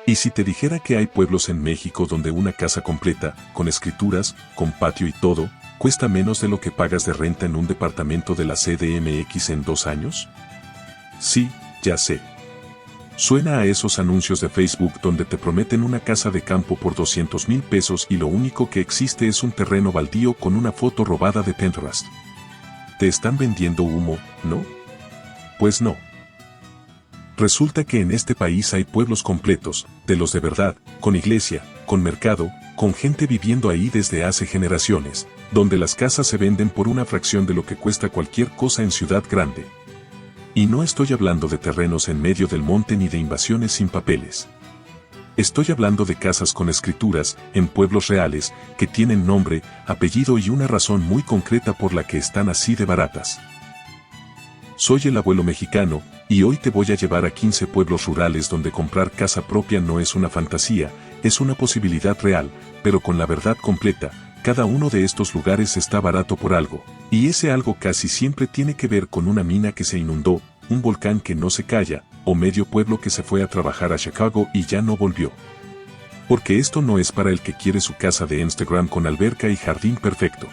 Y si te dijera que hay pueblos en México donde una casa completa, con escrituras, con patio y todo, cuesta menos de lo que pagas de renta en un departamento de la CDMX en 2 años? Sí, ya sé. Suena a esos anuncios de Facebook donde te prometen una casa de campo por 200,000 pesos y lo único que existe es un terreno baldío con una foto robada de Pinterest. ¿Te están vendiendo humo, no? Pues no. Resulta que en este país hay pueblos completos, de los de verdad, con iglesia, con mercado, con gente viviendo ahí desde hace generaciones, donde las casas se venden por una fracción de lo que cuesta cualquier cosa en ciudad grande. Y no estoy hablando de terrenos en medio del monte ni de invasiones sin papeles. Estoy hablando de casas con escrituras, en pueblos reales, que tienen nombre, apellido y una razón muy concreta por la que están así de baratas. Soy el abuelo mexicano, y hoy te voy a llevar a 15 pueblos rurales donde comprar casa propia no es una fantasía, es una posibilidad real, pero con la verdad completa. Cada uno de estos lugares está barato por algo, y ese algo casi siempre tiene que ver con una mina que se inundó, un volcán que no se calla, o medio pueblo que se fue a trabajar a Chicago y ya no volvió. Porque esto no es para el que quiere su casa de Instagram con alberca y jardín perfecto.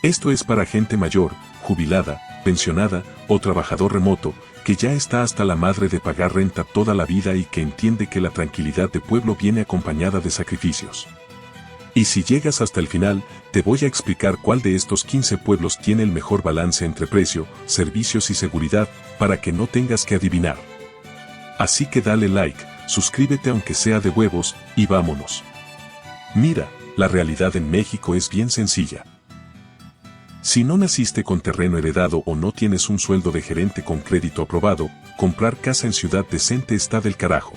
Esto es para gente mayor, jubilada, pensionada o trabajador remoto, que ya está hasta la madre de pagar renta toda la vida y que entiende que la tranquilidad de pueblo viene acompañada de sacrificios. Y si llegas hasta el final, te voy a explicar cuál de estos 15 pueblos tiene el mejor balance entre precio, servicios y seguridad, para que no tengas que adivinar. Así que dale like, suscríbete aunque sea de huevos, y vámonos. Mira, la realidad en México es bien sencilla. Si no naciste con terreno heredado o no tienes un sueldo de gerente con crédito aprobado, comprar casa en ciudad decente está del carajo.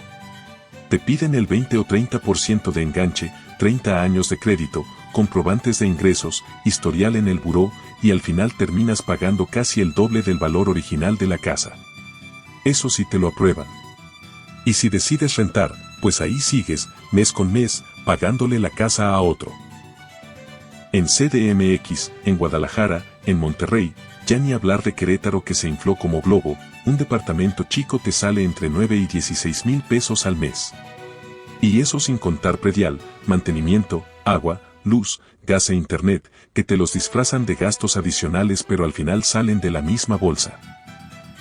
Te piden el 20 o 30% de enganche, 30 años de crédito, comprobantes de ingresos, historial en el buró, y al final terminas pagando casi el doble del valor original de la casa. Eso sí te lo aprueban. Y si decides rentar, pues ahí sigues, mes con mes, pagándole la casa a otro. En CDMX, en Guadalajara, en Monterrey, ya ni hablar de Querétaro que se infló como globo, un departamento chico te sale entre 9 y 16,000 pesos al mes. Y eso sin contar predial, mantenimiento, agua, luz, gas e internet, que te los disfrazan de gastos adicionales pero al final salen de la misma bolsa.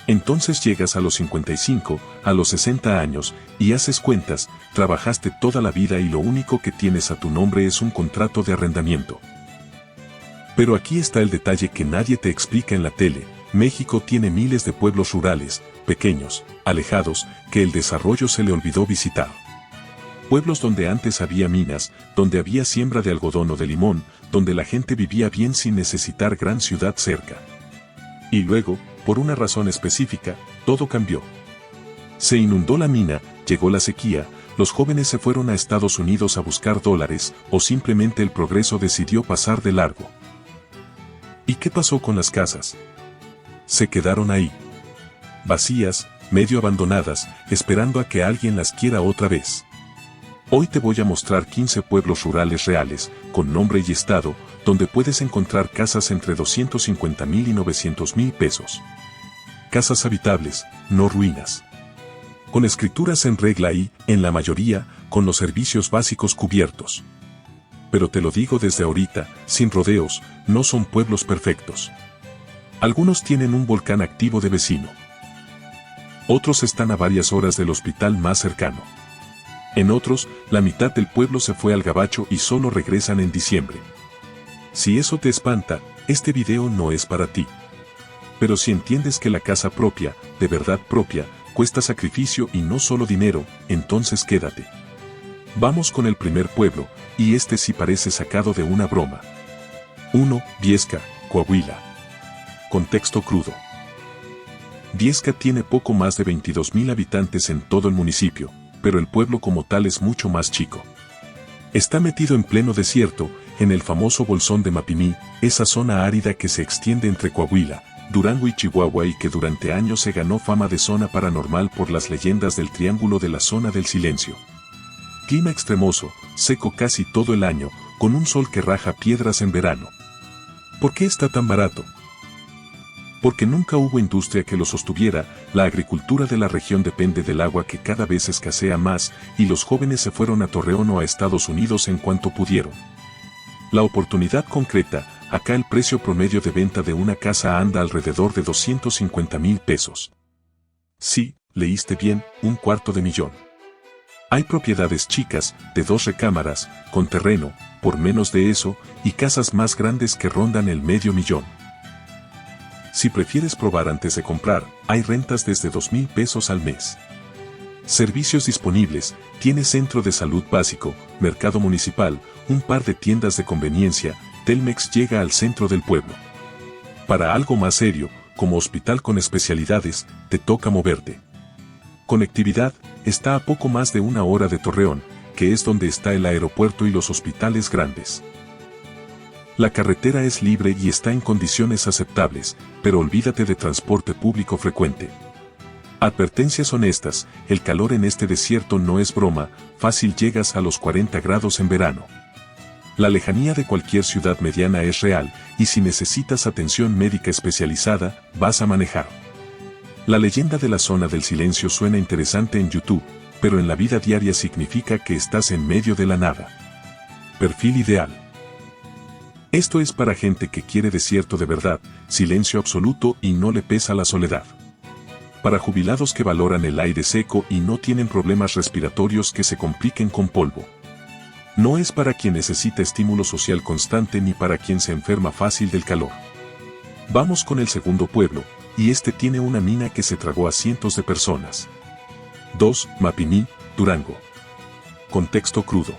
Entonces llegas a los 55, a los 60 años, y haces cuentas, trabajaste toda la vida y lo único que tienes a tu nombre es un contrato de arrendamiento. Pero aquí está el detalle que nadie te explica en la tele. México tiene miles de pueblos rurales, pequeños, alejados, que el desarrollo se le olvidó visitar. Pueblos donde antes había minas, donde había siembra de algodón o de limón, donde la gente vivía bien sin necesitar gran ciudad cerca. Y luego, por una razón específica, todo cambió. Se inundó la mina, llegó la sequía, los jóvenes se fueron a Estados Unidos a buscar dólares, o simplemente el progreso decidió pasar de largo. ¿Y qué pasó con las casas? Se quedaron ahí. Vacías, medio abandonadas, esperando a que alguien las quiera otra vez. Hoy te voy a mostrar 15 pueblos rurales reales, con nombre y estado, donde puedes encontrar casas entre 250,000 y 900,000 pesos. Casas habitables, no ruinas. Con escrituras en regla y, en la mayoría, con los servicios básicos cubiertos. Pero te lo digo desde ahorita, sin rodeos, no son pueblos perfectos. Algunos tienen un volcán activo de vecino. Otros están a varias horas del hospital más cercano. En otros, la mitad del pueblo se fue al gabacho y solo regresan en diciembre. Si eso te espanta, este video no es para ti. Pero si entiendes que la casa propia, de verdad propia, cuesta sacrificio y no solo dinero, entonces quédate. Vamos con el primer pueblo, y este sí parece sacado de una broma. 1. Viesca, Coahuila. Contexto crudo. Viesca tiene poco más de 22,000 habitantes en todo el municipio, pero el pueblo como tal es mucho más chico. Está metido en pleno desierto, en el famoso bolsón de Mapimí, esa zona árida que se extiende entre Coahuila, Durango y Chihuahua y que durante años se ganó fama de zona paranormal por las leyendas del Triángulo de la Zona del Silencio. Clima extremoso, seco casi todo el año, con un sol que raja piedras en verano. ¿Por qué está tan barato? Porque nunca hubo industria que lo sostuviera, la agricultura de la región depende del agua que cada vez escasea más, y los jóvenes se fueron a Torreón o a Estados Unidos en cuanto pudieron. La oportunidad concreta, acá el precio promedio de venta de una casa anda alrededor de 250,000 pesos. Sí, leíste bien, $250,000. Hay propiedades chicas, de 2 recámaras, con terreno, por menos de eso, y casas más grandes que rondan el $500,000. Si prefieres probar antes de comprar, hay rentas desde 2,000 pesos al mes. Servicios disponibles, tiene centro de salud básico, mercado municipal, un par de tiendas de conveniencia, Telmex llega al centro del pueblo. Para algo más serio, como hospital con especialidades, te toca moverte. Conectividad, está a poco más de 1 hora de Torreón, que es donde está el aeropuerto y los hospitales grandes. La carretera es libre y está en condiciones aceptables, pero olvídate de transporte público frecuente. Advertencias honestas, el calor en este desierto no es broma, fácil llegas a los 40 grados en verano. La lejanía de cualquier ciudad mediana es real, y si necesitas atención médica especializada, vas a manejar. La leyenda de la zona del silencio suena interesante en YouTube, pero en la vida diaria significa que estás en medio de la nada. Perfil ideal. Esto es para gente que quiere desierto de verdad, silencio absoluto y no le pesa la soledad. Para jubilados que valoran el aire seco y no tienen problemas respiratorios que se compliquen con polvo. No es para quien necesita estímulo social constante ni para quien se enferma fácil del calor. Vamos con el segundo pueblo, y este tiene una mina que se tragó a cientos de personas. 2. Mapimí, Durango. Contexto crudo.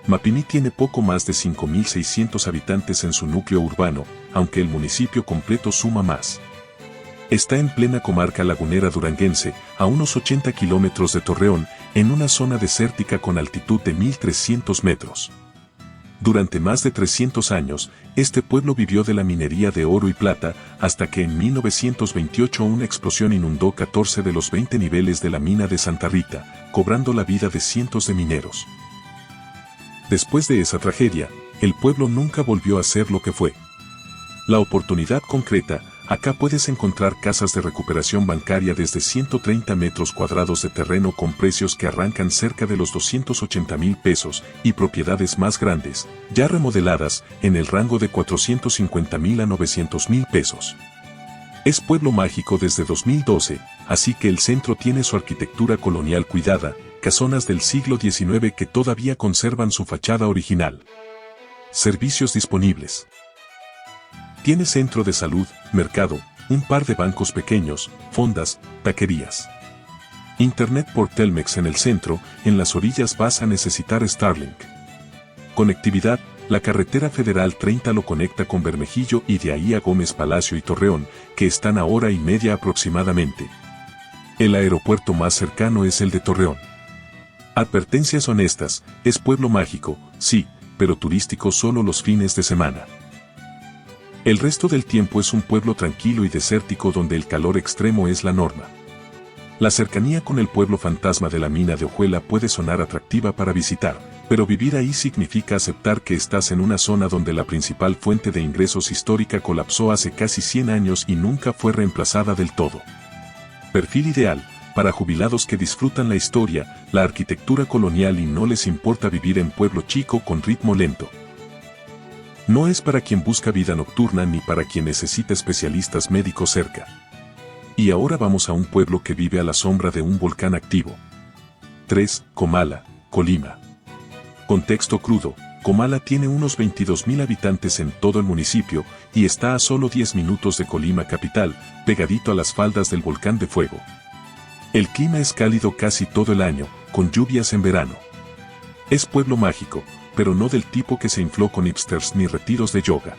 Mapimí tiene poco más de 5,600 habitantes en su núcleo urbano, aunque el municipio completo suma más. Está en plena comarca lagunera duranguense, a unos 80 kilómetros de Torreón, en una zona desértica con altitud de 1,300 metros. Durante más de 300 años, este pueblo vivió de la minería de oro y plata, hasta que en 1928 una explosión inundó 14 de los 20 niveles de la mina de Santa Rita, cobrando la vida de cientos de mineros. Después de esa tragedia, el pueblo nunca volvió a ser lo que fue. La oportunidad concreta, acá puedes encontrar casas de recuperación bancaria desde 130 metros cuadrados de terreno con precios que arrancan cerca de los 280,000 pesos y propiedades más grandes, ya remodeladas, en el rango de 450,000 a 900,000 pesos. Es pueblo mágico desde 2012, así que el centro tiene su arquitectura colonial cuidada, casonas del siglo XIX que todavía conservan su fachada original. Servicios disponibles. Tiene centro de salud, mercado, un par de bancos pequeños, fondas, taquerías. Internet por Telmex en el centro, en las orillas vas a necesitar Starlink. Conectividad, la carretera federal 30 lo conecta con Bermejillo y de ahí a Gómez Palacio y Torreón, que están a 1 hora y media aproximadamente. El aeropuerto más cercano es el de Torreón. Advertencias honestas, es pueblo mágico, sí, pero turístico solo los fines de semana. El resto del tiempo es un pueblo tranquilo y desértico donde el calor extremo es la norma. La cercanía con el pueblo fantasma de la mina de Ojuela puede sonar atractiva para visitar, pero vivir ahí significa aceptar que estás en una zona donde la principal fuente de ingresos histórica colapsó hace casi 100 años y nunca fue reemplazada del todo. Perfil ideal, para jubilados que disfrutan la historia, la arquitectura colonial y no les importa vivir en pueblo chico con ritmo lento. No es para quien busca vida nocturna ni para quien necesita especialistas médicos cerca. Y ahora vamos a un pueblo que vive a la sombra de un volcán activo. 3. Comala, Colima. Contexto crudo, Comala tiene unos 22,000 habitantes en todo el municipio y está a solo 10 minutos de Colima capital, pegadito a las faldas del volcán de fuego. El clima es cálido casi todo el año, con lluvias en verano. Es pueblo mágico, pero no del tipo que se infló con hipsters ni retiros de yoga.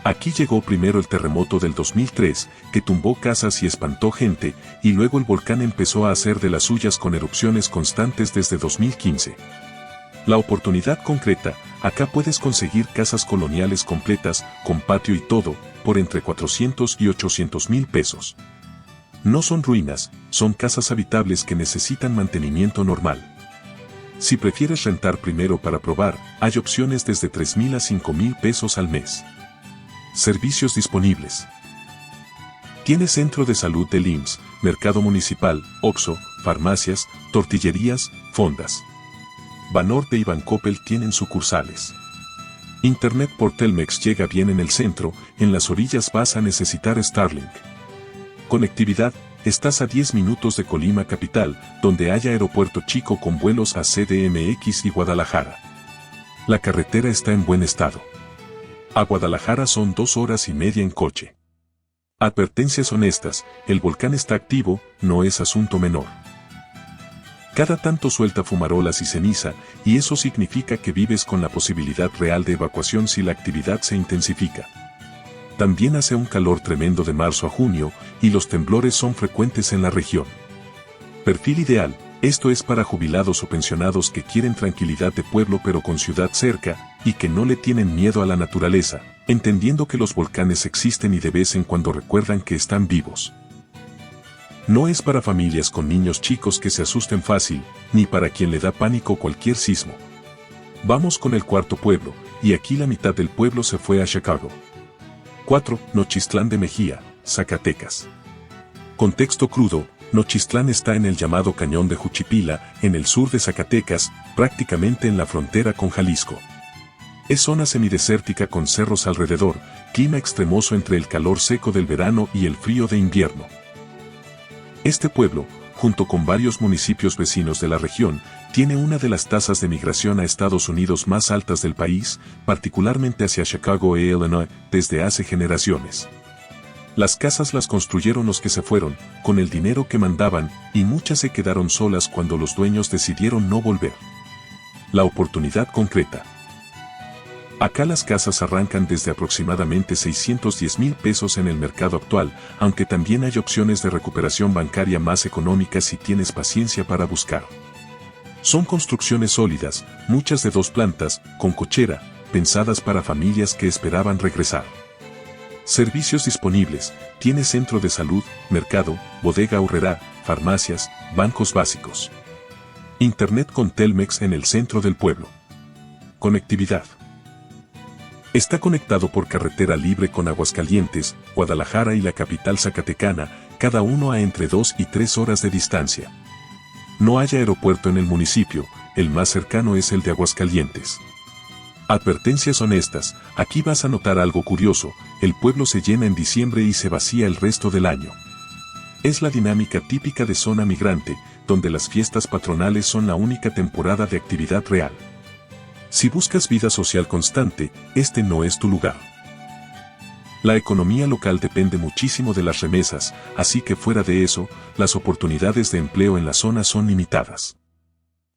Aquí llegó primero el terremoto del 2003, que tumbó casas y espantó gente, y luego el volcán empezó a hacer de las suyas con erupciones constantes desde 2015. La oportunidad concreta, acá puedes conseguir casas coloniales completas, con patio y todo, por entre 400 y 800,000 pesos. No son ruinas, son casas habitables que necesitan mantenimiento normal. Si prefieres rentar primero para probar, hay opciones desde 3,000 a 5,000 pesos al mes. Servicios disponibles. Tiene centro de salud del IMSS, mercado municipal, OXXO, farmacias, tortillerías, fondas. Banorte y Bancoppel tienen sucursales. Internet por Telmex llega bien en el centro, en las orillas vas a necesitar Starlink. Conectividad, estás a 10 minutos de Colima capital, donde hay aeropuerto chico con vuelos a CDMX y Guadalajara. La carretera está en buen estado. A Guadalajara son 2 horas y media en coche. Advertencias honestas, el volcán está activo, no es asunto menor. Cada tanto suelta fumarolas y ceniza, y eso significa que vives con la posibilidad real de evacuación si la actividad se intensifica. También hace un calor tremendo de marzo a junio, y los temblores son frecuentes en la región. Perfil ideal, esto es para jubilados o pensionados que quieren tranquilidad de pueblo pero con ciudad cerca, y que no le tienen miedo a la naturaleza, entendiendo que los volcanes existen y de vez en cuando recuerdan que están vivos. No es para familias con niños chicos que se asusten fácil, ni para quien le da pánico cualquier sismo. Vamos con el cuarto pueblo, y aquí la mitad del pueblo se fue a Chicago. 4. Nochistlán de Mejía, Zacatecas. Contexto crudo, Nochistlán está en el llamado Cañón de Juchipila, en el sur de Zacatecas, prácticamente en la frontera con Jalisco. Es zona semidesértica con cerros alrededor, clima extremoso entre el calor seco del verano y el frío de invierno. Este pueblo, junto con varios municipios vecinos de la región, tiene una de las tasas de migración a Estados Unidos más altas del país, particularmente hacia Chicago e Illinois, desde hace generaciones. Las casas las construyeron los que se fueron, con el dinero que mandaban, y muchas se quedaron solas cuando los dueños decidieron no volver. La oportunidad concreta. Acá las casas arrancan desde aproximadamente 610,000 pesos en el mercado actual, aunque también hay opciones de recuperación bancaria más económicas si tienes paciencia para buscar. Son construcciones sólidas, muchas de 2 plantas, con cochera, pensadas para familias que esperaban regresar. Servicios disponibles, tiene centro de salud, mercado, bodega aurrerá, farmacias, bancos básicos. Internet con Telmex en el centro del pueblo. Conectividad. Está conectado por carretera libre con Aguascalientes, Guadalajara y la capital zacatecana, cada uno a entre 2 y 3 horas de distancia. No hay aeropuerto en el municipio, el más cercano es el de Aguascalientes. Advertencias honestas, aquí vas a notar algo curioso, el pueblo se llena en diciembre y se vacía el resto del año. Es la dinámica típica de zona migrante, donde las fiestas patronales son la única temporada de actividad real. Si buscas vida social constante, este no es tu lugar. La economía local depende muchísimo de las remesas, así que fuera de eso, las oportunidades de empleo en la zona son limitadas.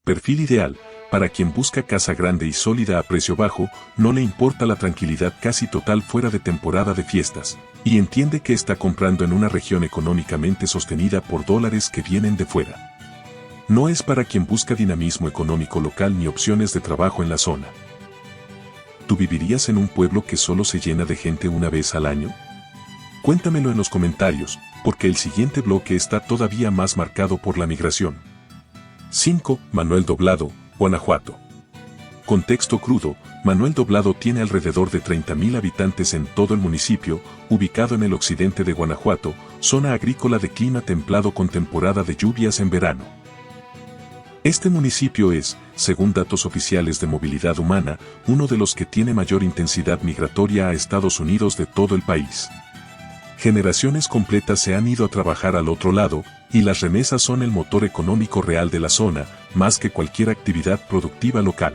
Perfil ideal, para quien busca casa grande y sólida a precio bajo, no le importa la tranquilidad casi total fuera de temporada de fiestas, y entiende que está comprando en una región económicamente sostenida por dólares que vienen de fuera. No es para quien busca dinamismo económico local ni opciones de trabajo en la zona. ¿Tú vivirías en un pueblo que solo se llena de gente una vez al año? Cuéntamelo en los comentarios, porque el siguiente bloque está todavía más marcado por la migración. 5. Manuel Doblado, Guanajuato. Contexto crudo, Manuel Doblado tiene alrededor de 30,000 habitantes en todo el municipio, ubicado en el occidente de Guanajuato, zona agrícola de clima templado con temporada de lluvias en verano. Este municipio es, según datos oficiales de movilidad humana, uno de los que tiene mayor intensidad migratoria a Estados Unidos de todo el país. Generaciones completas se han ido a trabajar al otro lado, y las remesas son el motor económico real de la zona, más que cualquier actividad productiva local.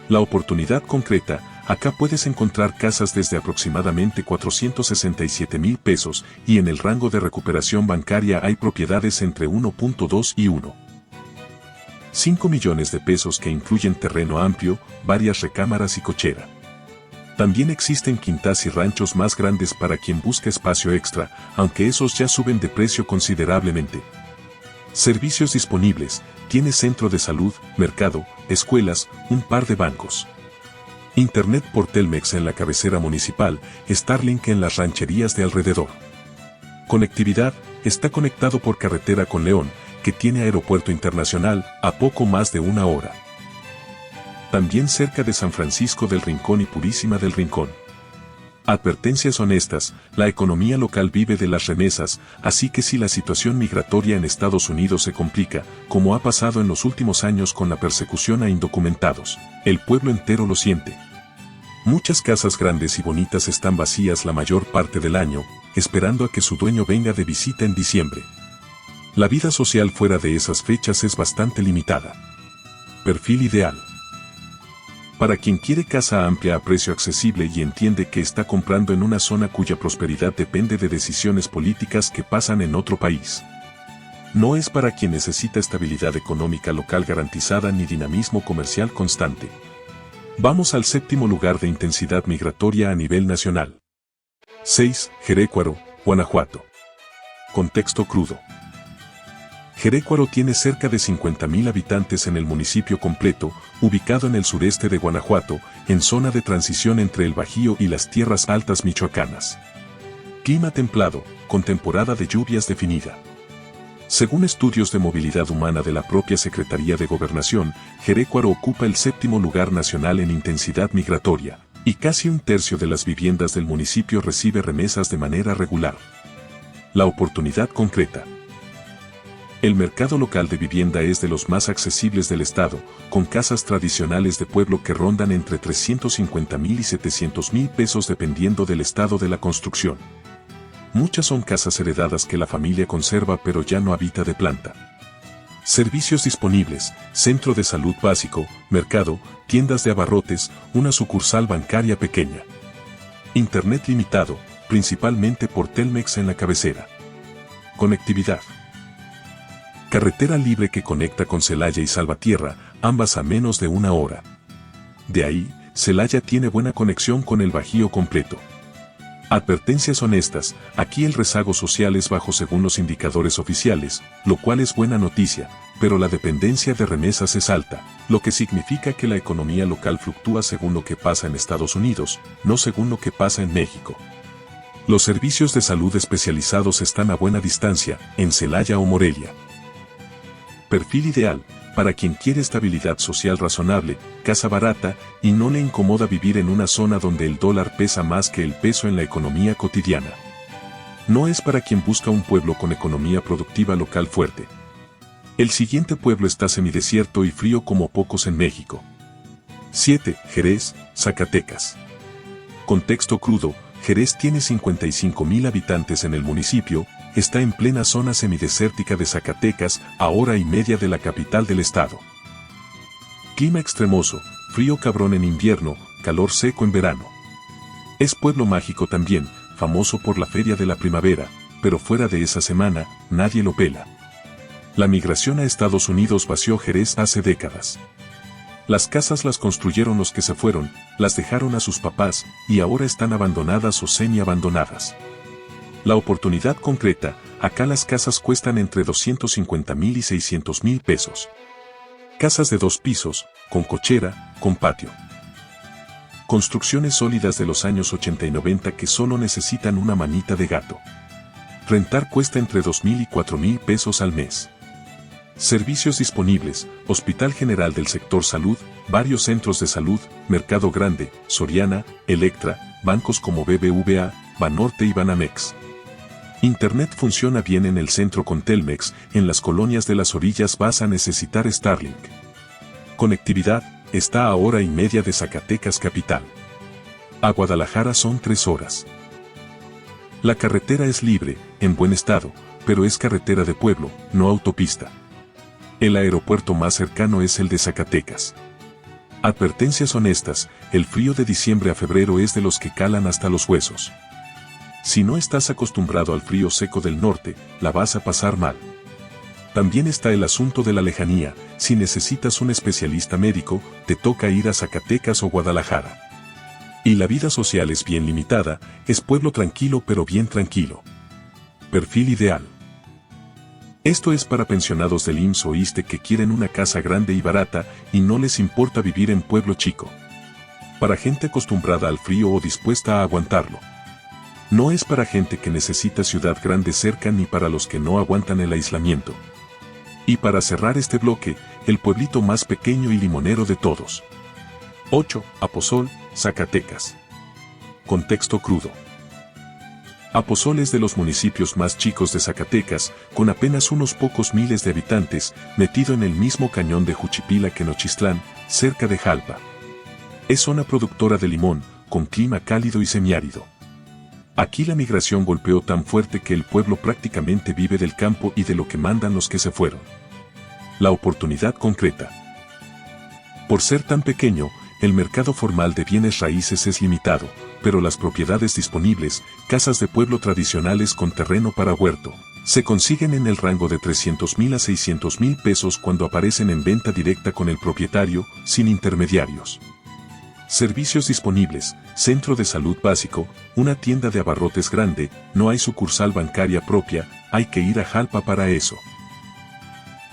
La oportunidad concreta, acá puedes encontrar casas desde aproximadamente 467,000 pesos, y en el rango de recuperación bancaria hay propiedades entre 1.2 y 1.5 millones de pesos que incluyen terreno amplio, varias recámaras y cochera. También existen quintas y ranchos más grandes para quien busca espacio extra, aunque esos ya suben de precio considerablemente. Servicios disponibles, tiene centro de salud, mercado, escuelas, un par de bancos. Internet por Telmex en la cabecera municipal, Starlink en las rancherías de alrededor. Conectividad, está conectado por carretera con León, que tiene aeropuerto internacional, a poco más de 1 hora. También cerca de San Francisco del Rincón y Purísima del Rincón. Advertencias honestas, la economía local vive de las remesas, así que si la situación migratoria en Estados Unidos se complica, como ha pasado en los últimos años con la persecución a indocumentados, el pueblo entero lo siente. Muchas casas grandes y bonitas están vacías la mayor parte del año, esperando a que su dueño venga de visita en diciembre. La vida social fuera de esas fechas es bastante limitada. Perfil ideal. Para quien quiere casa amplia a precio accesible y entiende que está comprando en una zona cuya prosperidad depende de decisiones políticas que pasan en otro país. No es para quien necesita estabilidad económica local garantizada ni dinamismo comercial constante. Vamos al séptimo lugar de intensidad migratoria a nivel nacional. 6. Jerecuaro, Guanajuato. Contexto crudo. Jerecuaro tiene cerca de 50.000 habitantes en el municipio completo, ubicado en el sureste de Guanajuato, en zona de transición entre el Bajío y las tierras altas michoacanas. Clima templado, con temporada de lluvias definida. Según estudios de movilidad humana de la propia Secretaría de Gobernación, Jerecuaro ocupa el séptimo lugar nacional en intensidad migratoria, y casi un tercio de las viviendas del municipio recibe remesas de manera regular. La oportunidad concreta. El mercado local de vivienda es de los más accesibles del estado, con casas tradicionales de pueblo que rondan entre 350,000 y 700,000 pesos dependiendo del estado de la construcción. Muchas son casas heredadas que la familia conserva pero ya no habita de planta. Servicios disponibles: centro de salud básico, mercado, tiendas de abarrotes, una sucursal bancaria pequeña. Internet limitado, principalmente por Telmex en la cabecera. Conectividad. Carretera libre que conecta con Celaya y Salvatierra, ambas a menos de una hora. De ahí, Celaya tiene buena conexión con el Bajío completo. Advertencias honestas, aquí el rezago social es bajo según los indicadores oficiales, lo cual es buena noticia, pero la dependencia de remesas es alta, lo que significa que la economía local fluctúa según lo que pasa en Estados Unidos, no según lo que pasa en México. Los servicios de salud especializados están a buena distancia, en Celaya o Morelia. Perfil ideal, para quien quiere estabilidad social razonable, casa barata, y no le incomoda vivir en una zona donde el dólar pesa más que el peso en la economía cotidiana. No es para quien busca un pueblo con economía productiva local fuerte. El siguiente pueblo está semidesierto y frío como pocos en México. 7. Jerez, Zacatecas. Contexto crudo: Jerez tiene 55,000 habitantes en el municipio, está en plena zona semidesértica de Zacatecas, a hora y media de la capital del estado. Clima extremoso, frío cabrón en invierno, calor seco en verano. Es pueblo mágico también, famoso por la feria de la primavera, pero fuera de esa semana, nadie lo pela. La migración a Estados Unidos vació Jerez hace décadas. Las casas las construyeron los que se fueron, las dejaron a sus papás, y ahora están abandonadas o semi-abandonadas. La oportunidad concreta: acá las casas cuestan entre 250,000 y 600,000 pesos. Casas de 2 pisos, con cochera, con patio. Construcciones sólidas de los años 80 y 90 que solo necesitan una manita de gato. Rentar cuesta entre 2,000 y 4,000 pesos al mes. Servicios disponibles: Hospital General del Sector Salud, varios centros de salud, Mercado Grande, Soriana, Electra, bancos como BBVA, Banorte y Banamex. Internet funciona bien en el centro con Telmex, en las colonias de las orillas vas a necesitar Starlink. Conectividad: está a hora y media de Zacatecas capital. A Guadalajara son 3 horas. La carretera es libre, en buen estado, pero es carretera de pueblo, no autopista. El aeropuerto más cercano es el de Zacatecas. Advertencias honestas: el frío de diciembre a febrero es de los que calan hasta los huesos. Si no estás acostumbrado al frío seco del norte, la vas a pasar mal. También está el asunto de la lejanía: si necesitas un especialista médico, te toca ir a Zacatecas o Guadalajara. Y la vida social es bien limitada, es pueblo tranquilo pero bien tranquilo. Perfil ideal. Esto es para pensionados del IMSS o ISSSTE que quieren una casa grande y barata, y no les importa vivir en pueblo chico. Para gente acostumbrada al frío o dispuesta a aguantarlo. No es para gente que necesita ciudad grande cerca ni para los que no aguantan el aislamiento. Y para cerrar este bloque, el pueblito más pequeño y limonero de todos. 8. Aposol, Zacatecas. Contexto crudo. Aposol es de los municipios más chicos de Zacatecas, con apenas unos pocos miles de habitantes, metido en el mismo cañón de Juchipila que Nochistlán, cerca de Jalpa. Es zona productora de limón, con clima cálido y semiárido. Aquí la migración golpeó tan fuerte que el pueblo prácticamente vive del campo y de lo que mandan los que se fueron. La oportunidad concreta. Por ser tan pequeño, el mercado formal de bienes raíces es limitado, pero las propiedades disponibles, casas de pueblo tradicionales con terreno para huerto, se consiguen en el rango de 300,000 a 600,000 pesos cuando aparecen en venta directa con el propietario, sin intermediarios. Servicios disponibles, centro de salud básico, una tienda de abarrotes grande, no hay sucursal bancaria propia, hay que ir a Jalpa para eso.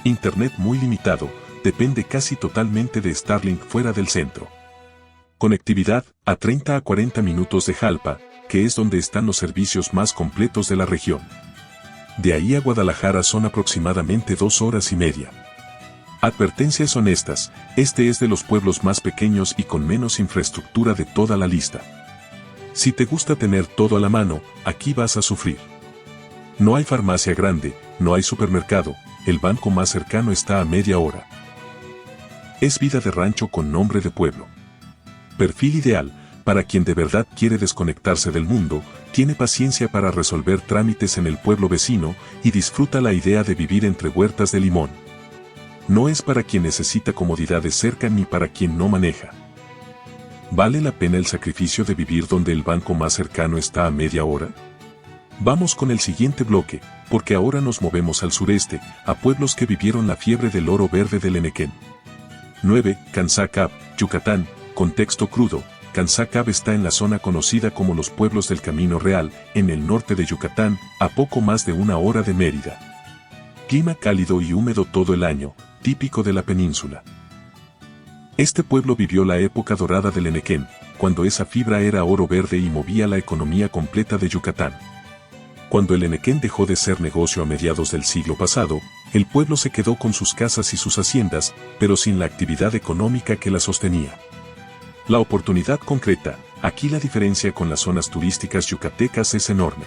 Internet muy limitado, depende casi totalmente de Starlink fuera del centro. Conectividad, a 30 a 40 minutos de Jalpa, que es donde están los servicios más completos de la región. De ahí a Guadalajara son aproximadamente 2 horas y media. Advertencias honestas, este es de los pueblos más pequeños y con menos infraestructura de toda la lista. Si te gusta tener todo a la mano, aquí vas a sufrir. No hay farmacia grande, no hay supermercado, el banco más cercano está a media hora. Es vida de rancho con nombre de pueblo. Perfil ideal, para quien de verdad quiere desconectarse del mundo, tiene paciencia para resolver trámites en el pueblo vecino y disfruta la idea de vivir entre huertas de limón. No es para quien necesita comodidades cerca ni para quien no maneja. ¿Vale la pena el sacrificio de vivir donde el banco más cercano está a media hora? Vamos con el siguiente bloque, porque ahora nos movemos al sureste, a pueblos que vivieron la fiebre del oro verde del Enequén. 9. Canzacab, Yucatán, contexto crudo. Canzacab está en la zona conocida como los pueblos del Camino Real, en el norte de Yucatán, a poco más de 1 hora de Mérida. Clima cálido y húmedo todo el año, típico de la península. Este pueblo vivió la época dorada del Enequén, cuando esa fibra era oro verde y movía la economía completa de Yucatán. Cuando el Enequén dejó de ser negocio a mediados del siglo pasado, el pueblo se quedó con sus casas y sus haciendas, pero sin la actividad económica que la sostenía. La oportunidad concreta, aquí la diferencia con las zonas turísticas yucatecas es enorme.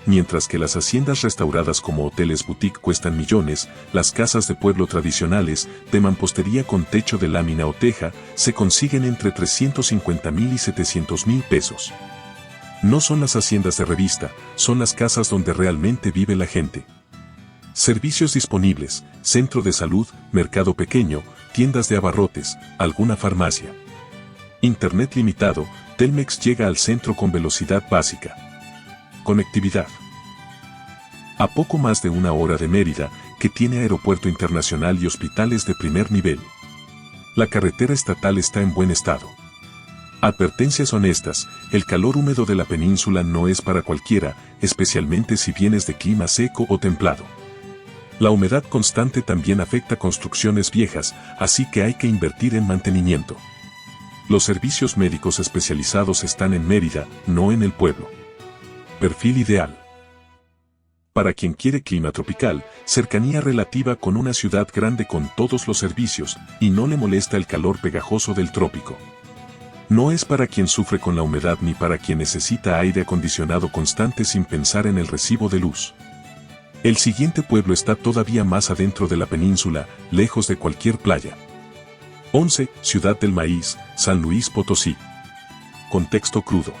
Mientras que las haciendas restauradas como hoteles boutique cuestan millones, las casas de pueblo tradicionales, de mampostería con techo de lámina o teja, se consiguen entre 350,000 y 700,000 pesos. No son las haciendas de revista, son las casas donde realmente vive la gente. Servicios disponibles, centro de salud, mercado pequeño, tiendas de abarrotes, alguna farmacia. Internet limitado, Telmex llega al centro con velocidad básica. Conectividad. A poco más de 1 hora de Mérida, que tiene aeropuerto internacional y hospitales de primer nivel. La carretera estatal está en buen estado. Advertencias honestas, el calor húmedo de la península no es para cualquiera, especialmente si vienes de clima seco o templado. La humedad constante también afecta construcciones viejas, así que hay que invertir en mantenimiento. Los servicios médicos especializados están en Mérida, no en el pueblo. Perfil ideal. Para quien quiere clima tropical, cercanía relativa con una ciudad grande con todos los servicios, y no le molesta el calor pegajoso del trópico. No es para quien sufre con la humedad ni para quien necesita aire acondicionado constante sin pensar en el recibo de luz. El siguiente pueblo está todavía más adentro de la península, lejos de cualquier playa. 11. Ciudad del Maíz, San Luis Potosí. Contexto crudo.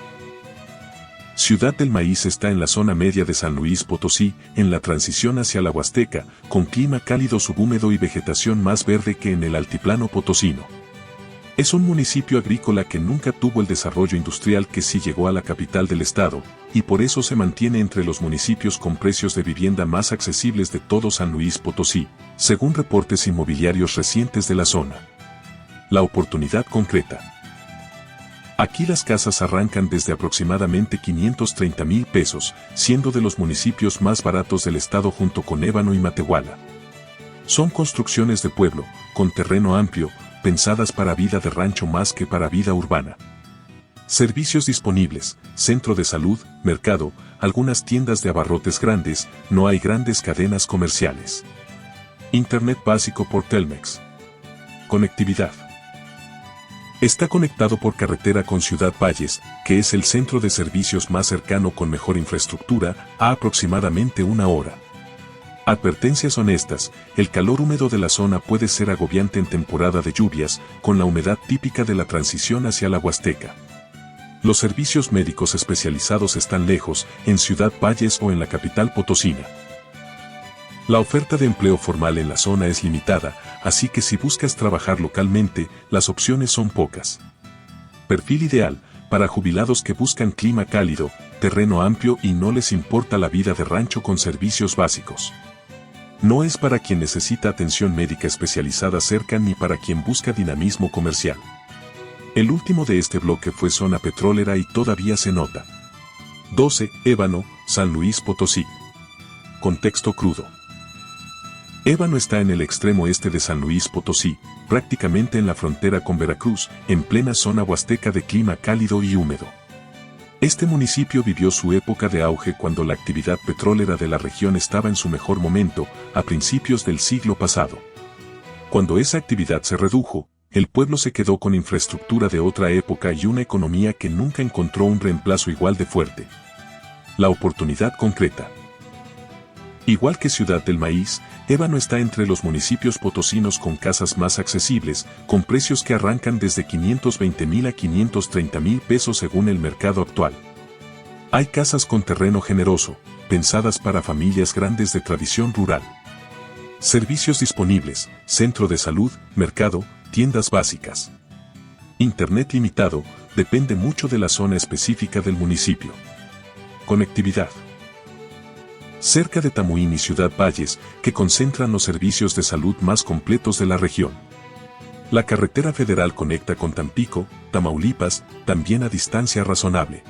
Ciudad del Maíz está en la zona media de San Luis Potosí, en la transición hacia la Huasteca, con clima cálido subhúmedo y vegetación más verde que en el altiplano potosino. Es un municipio agrícola que nunca tuvo el desarrollo industrial que sí llegó a la capital del estado, y por eso se mantiene entre los municipios con precios de vivienda más accesibles de todo San Luis Potosí, según reportes inmobiliarios recientes de la zona. La oportunidad concreta. Aquí las casas arrancan desde aproximadamente 530,000 pesos, siendo de los municipios más baratos del estado junto con Ébano y Matehuala. Son construcciones de pueblo, con terreno amplio, pensadas para vida de rancho más que para vida urbana. Servicios disponibles, centro de salud, mercado, algunas tiendas de abarrotes grandes, no hay grandes cadenas comerciales. Internet básico por Telmex. Conectividad. Está conectado por carretera con Ciudad Valles, que es el centro de servicios más cercano con mejor infraestructura, a aproximadamente 1 hora. Advertencias honestas: el calor húmedo de la zona puede ser agobiante en temporada de lluvias, con la humedad típica de la transición hacia la Huasteca. Los servicios médicos especializados están lejos, en Ciudad Valles o en la capital potosina. La oferta de empleo formal en la zona es limitada, así que si buscas trabajar localmente, las opciones son pocas. Perfil ideal: para jubilados que buscan clima cálido, terreno amplio y no les importa la vida de rancho con servicios básicos. No es para quien necesita atención médica especializada cerca ni para quien busca dinamismo comercial. El último de este bloque fue zona petrolera y todavía se nota. 12. Ébano, San Luis Potosí. Contexto crudo. Ébano está en el extremo este de San Luis Potosí, prácticamente en la frontera con Veracruz, en plena zona huasteca de clima cálido y húmedo. Este municipio vivió su época de auge cuando la actividad petrolera de la región estaba en su mejor momento, a principios del siglo pasado. Cuando esa actividad se redujo, el pueblo se quedó con infraestructura de otra época y una economía que nunca encontró un reemplazo igual de fuerte. La oportunidad concreta. Igual que Ciudad del Maíz, Ébano está entre los municipios potosinos con casas más accesibles, con precios que arrancan desde 520,000 a 530,000 pesos según el mercado actual. Hay casas con terreno generoso, pensadas para familias grandes de tradición rural. Servicios disponibles: centro de salud, mercado, tiendas básicas. Internet limitado, depende mucho de la zona específica del municipio. Conectividad. Cerca de Tamuín y Ciudad Valles, que concentran los servicios de salud más completos de la región. La carretera federal conecta con Tampico, Tamaulipas, también a distancia razonable.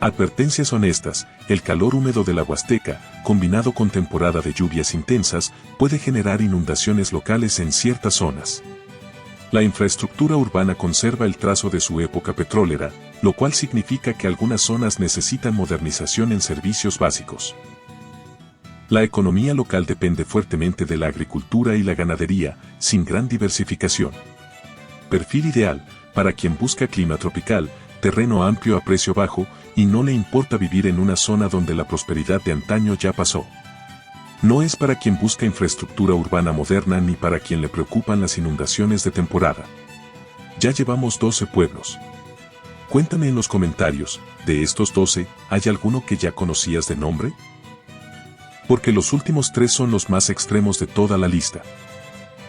Advertencias honestas: el calor húmedo de la Huasteca, combinado con temporada de lluvias intensas, puede generar inundaciones locales en ciertas zonas. La infraestructura urbana conserva el trazo de su época petrolera, lo cual significa que algunas zonas necesitan modernización en servicios básicos. La economía local depende fuertemente de la agricultura y la ganadería, sin gran diversificación. Perfil ideal: para quien busca clima tropical, terreno amplio a precio bajo, y no le importa vivir en una zona donde la prosperidad de antaño ya pasó. No es para quien busca infraestructura urbana moderna ni para quien le preocupan las inundaciones de temporada. Ya llevamos 12 pueblos. Cuéntame en los comentarios, de estos 12, ¿hay alguno que ya conocías de nombre? Porque los últimos 3 son los más extremos de toda la lista.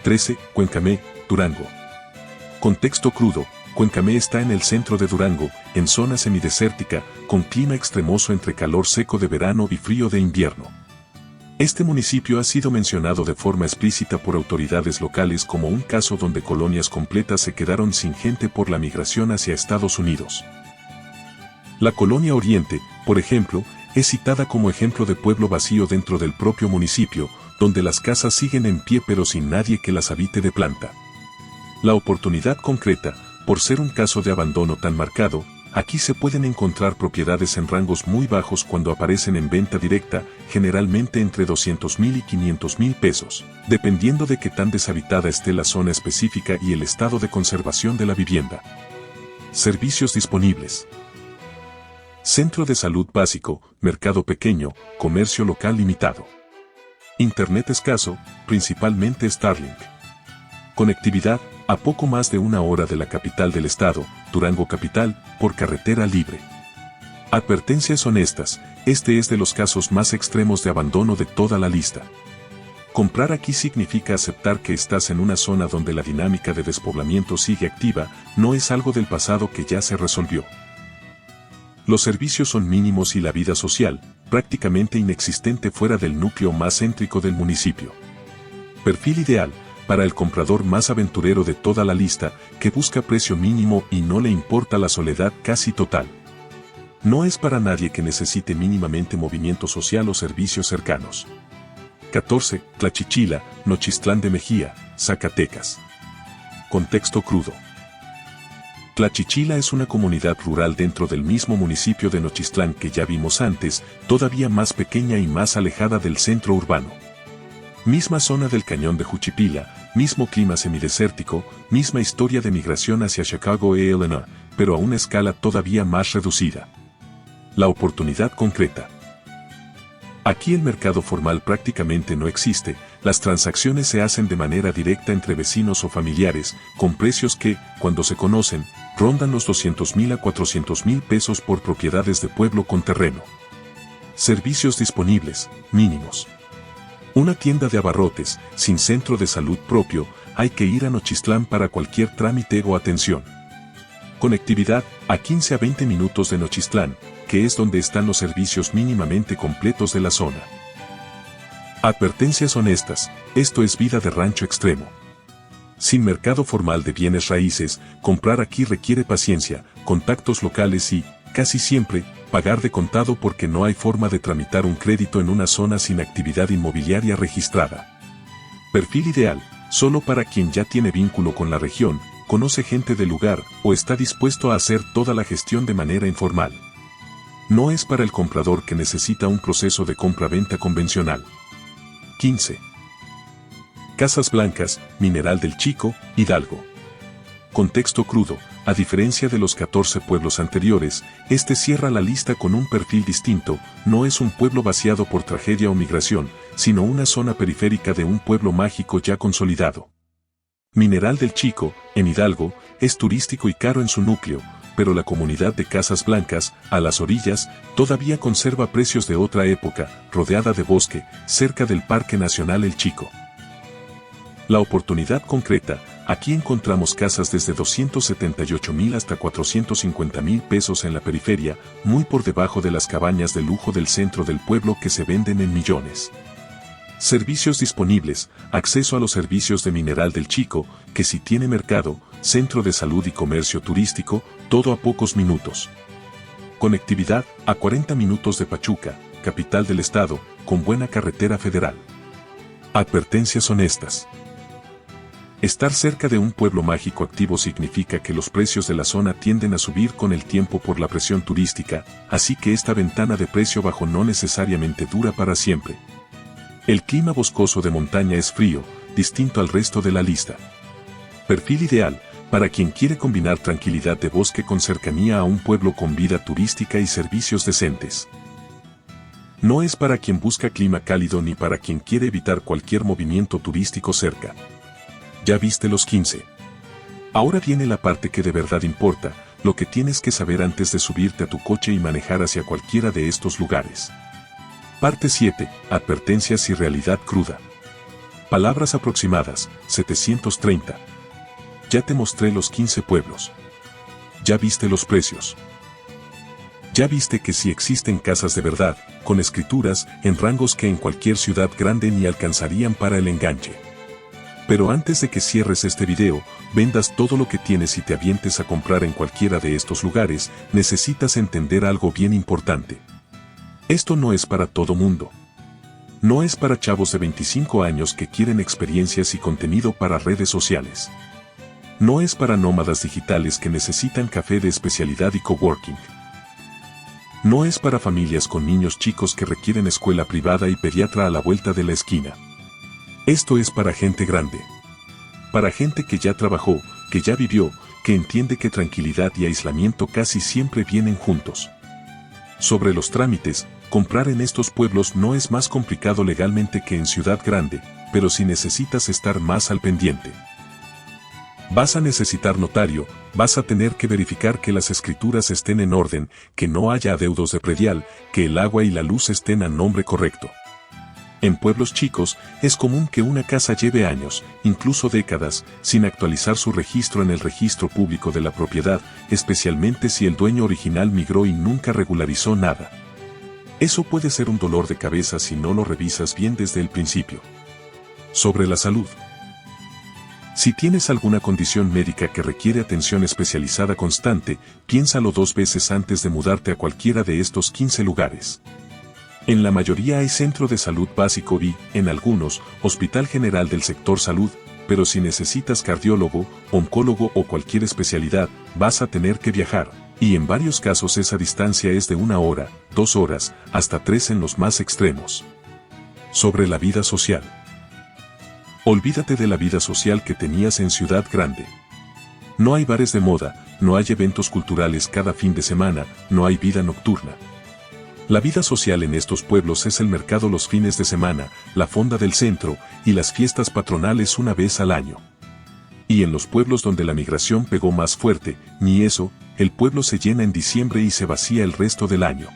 13. Cuencamé, Durango. Contexto crudo: Cuencamé está en el centro de Durango, en zona semidesértica, con clima extremoso entre calor seco de verano y frío de invierno. Este municipio ha sido mencionado de forma explícita por autoridades locales como un caso donde colonias completas se quedaron sin gente por la migración hacia Estados Unidos. La colonia Oriente, por ejemplo, es citada como ejemplo de pueblo vacío dentro del propio municipio, donde las casas siguen en pie pero sin nadie que las habite de planta. La oportunidad concreta: por ser un caso de abandono tan marcado, aquí se pueden encontrar propiedades en rangos muy bajos cuando aparecen en venta directa, generalmente entre 200,000 y 500,000 pesos, dependiendo de qué tan deshabitada esté la zona específica y el estado de conservación de la vivienda. Servicios disponibles: centro de salud básico, mercado pequeño, comercio local limitado. Internet escaso, principalmente Starlink. Conectividad: a poco más de 1 hora de la capital del estado, Durango capital, por carretera libre. Advertencias honestas: este es de los casos más extremos de abandono de toda la lista. Comprar aquí significa aceptar que estás en una zona donde la dinámica de despoblamiento sigue activa, no es algo del pasado que ya se resolvió. Los servicios son mínimos y la vida social, prácticamente inexistente fuera del núcleo más céntrico del municipio. Perfil ideal: para el comprador más aventurero de toda la lista, que busca precio mínimo y no le importa la soledad casi total. No es para nadie que necesite mínimamente movimiento social o servicios cercanos. 14. Tlachichila, Nochistlán de Mejía, Zacatecas. Contexto crudo. Tlachichila es una comunidad rural dentro del mismo municipio de Nochistlán que ya vimos antes, todavía más pequeña y más alejada del centro urbano. Misma zona del cañón de Juchipila, mismo clima semidesértico, misma historia de migración hacia Chicago e Illinois, pero a una escala todavía más reducida. La oportunidad concreta. Aquí el mercado formal prácticamente no existe, las transacciones se hacen de manera directa entre vecinos o familiares, con precios que, cuando se conocen, rondan los 200,000 a 400,000 pesos por propiedades de pueblo con terreno. Servicios disponibles, mínimos. Una tienda de abarrotes, sin centro de salud propio, hay que ir a Nochistlán para cualquier trámite o atención. Conectividad, a 15 a 20 minutos de Nochistlán, que es donde están los servicios mínimamente completos de la zona. Advertencias honestas, esto es vida de rancho extremo. Sin mercado formal de bienes raíces, comprar aquí requiere paciencia, contactos locales y, casi siempre, pagar de contado porque no hay forma de tramitar un crédito en una zona sin actividad inmobiliaria registrada. Perfil ideal, solo para quien ya tiene vínculo con la región, conoce gente del lugar o está dispuesto a hacer toda la gestión de manera informal. No es para el comprador que necesita un proceso de compra-venta convencional. 15. Casas Blancas, Mineral del Chico, Hidalgo. Contexto crudo. A diferencia de los 14 pueblos anteriores, este cierra la lista con un perfil distinto, no es un pueblo vaciado por tragedia o migración, sino una zona periférica de un pueblo mágico ya consolidado. Mineral del Chico, en Hidalgo, es turístico y caro en su núcleo, pero la comunidad de Casas Blancas, a las orillas, todavía conserva precios de otra época, rodeada de bosque, cerca del Parque Nacional El Chico. La oportunidad concreta. Aquí encontramos casas desde 278,000 hasta 450,000 pesos en la periferia, muy por debajo de las cabañas de lujo del centro del pueblo que se venden en millones. Servicios disponibles, acceso a los servicios de Mineral del Chico, que si tiene mercado, centro de salud y comercio turístico, todo a pocos minutos. Conectividad, a 40 minutos de Pachuca, capital del estado, con buena carretera federal. Advertencias honestas. Estar cerca de un pueblo mágico activo significa que los precios de la zona tienden a subir con el tiempo por la presión turística, así que esta ventana de precio bajo no necesariamente dura para siempre. El clima boscoso de montaña es frío, distinto al resto de la lista. Perfil ideal, para quien quiere combinar tranquilidad de bosque con cercanía a un pueblo con vida turística y servicios decentes. No es para quien busca clima cálido ni para quien quiere evitar cualquier movimiento turístico cerca. Ya viste los 15. Ahora viene la parte que de verdad importa, lo que tienes que saber antes de subirte a tu coche y manejar hacia cualquiera de estos lugares. Parte 7. Advertencias y realidad cruda. Palabras aproximadas, 730. Ya te mostré los 15 pueblos. Ya viste los precios. Ya viste que sí existen casas de verdad, con escrituras, en rangos que en cualquier ciudad grande ni alcanzarían para el enganche. Pero antes de que cierres este video, vendas todo lo que tienes y te avientes a comprar en cualquiera de estos lugares, necesitas entender algo bien importante. Esto no es para todo mundo. No es para chavos de 25 años que quieren experiencias y contenido para redes sociales. No es para nómadas digitales que necesitan café de especialidad y coworking. No es para familias con niños chicos que requieren escuela privada y pediatra a la vuelta de la esquina. Esto es para gente grande. Para gente que ya trabajó, que ya vivió, que entiende que tranquilidad y aislamiento casi siempre vienen juntos. Sobre los trámites, comprar en estos pueblos no es más complicado legalmente que en ciudad grande, pero si necesitas estar más al pendiente. Vas a necesitar notario, vas a tener que verificar que las escrituras estén en orden, que no haya adeudos de predial, que el agua y la luz estén a nombre correcto. En pueblos chicos, es común que una casa lleve años, incluso décadas, sin actualizar su registro en el registro público de la propiedad, especialmente si el dueño original migró y nunca regularizó nada. Eso puede ser un dolor de cabeza si no lo revisas bien desde el principio. Sobre la salud. Si tienes alguna condición médica que requiere atención especializada constante, piénsalo 2 veces antes de mudarte a cualquiera de estos 15 lugares. En la mayoría hay centro de salud básico y, en algunos, hospital general del sector salud, pero si necesitas cardiólogo, oncólogo o cualquier especialidad, vas a tener que viajar, y en varios casos esa distancia es de 1 hora, 2 horas, hasta 3 en los más extremos. Sobre la vida social. Olvídate de la vida social que tenías en Ciudad Grande. No hay bares de moda, no hay eventos culturales cada fin de semana, no hay vida nocturna. La vida social en estos pueblos es el mercado los fines de semana, la fonda del centro y las fiestas patronales una vez al año. Y en los pueblos donde la migración pegó más fuerte, ni eso, el pueblo se llena en diciembre y se vacía el resto del año.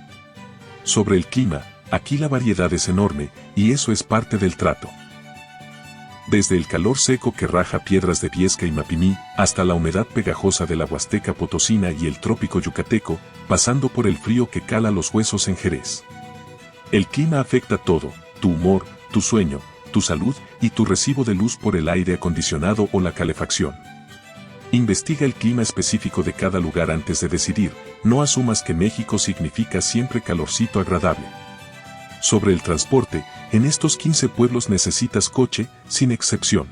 Sobre el clima, aquí la variedad es enorme, y eso es parte del trato. Desde el calor seco que raja piedras de Viesca y Mapimí, hasta la humedad pegajosa de la Huasteca Potosina y el trópico yucateco, pasando por el frío que cala los huesos en Jerez. El clima afecta todo, tu humor, tu sueño, tu salud y tu recibo de luz por el aire acondicionado o la calefacción. Investiga el clima específico de cada lugar antes de decidir, no asumas que México significa siempre calorcito agradable. Sobre el transporte, en estos 15 pueblos necesitas coche, sin excepción.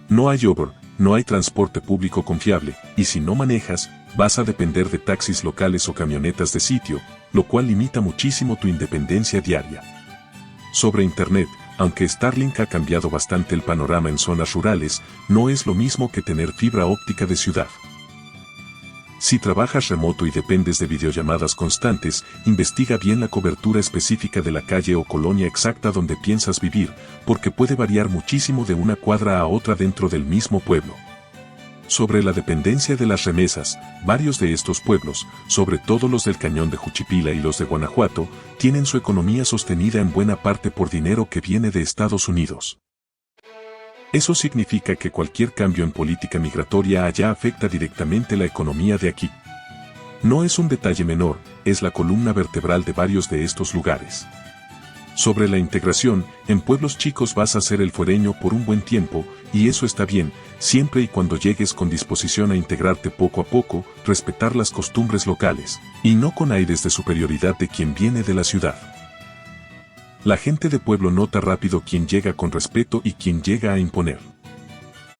No hay Uber, no hay transporte público confiable, y si no manejas, vas a depender de taxis locales o camionetas de sitio, lo cual limita muchísimo tu independencia diaria. Sobre Internet, aunque Starlink ha cambiado bastante el panorama en zonas rurales, no es lo mismo que tener fibra óptica de ciudad. Si trabajas remoto y dependes de videollamadas constantes, investiga bien la cobertura específica de la calle o colonia exacta donde piensas vivir, porque puede variar muchísimo de una cuadra a otra dentro del mismo pueblo. Sobre la dependencia de las remesas, varios de estos pueblos, sobre todo los del Cañón de Juchipila y los de Guanajuato, tienen su economía sostenida en buena parte por dinero que viene de Estados Unidos. Eso significa que cualquier cambio en política migratoria allá afecta directamente la economía de aquí. No es un detalle menor, es la columna vertebral de varios de estos lugares. Sobre la integración, en pueblos chicos vas a ser el fuereño por un buen tiempo, y eso está bien, siempre y cuando llegues con disposición a integrarte poco a poco, respetar las costumbres locales, y no con aires de superioridad de quien viene de la ciudad. La gente de pueblo nota rápido quién llega con respeto y quién llega a imponer.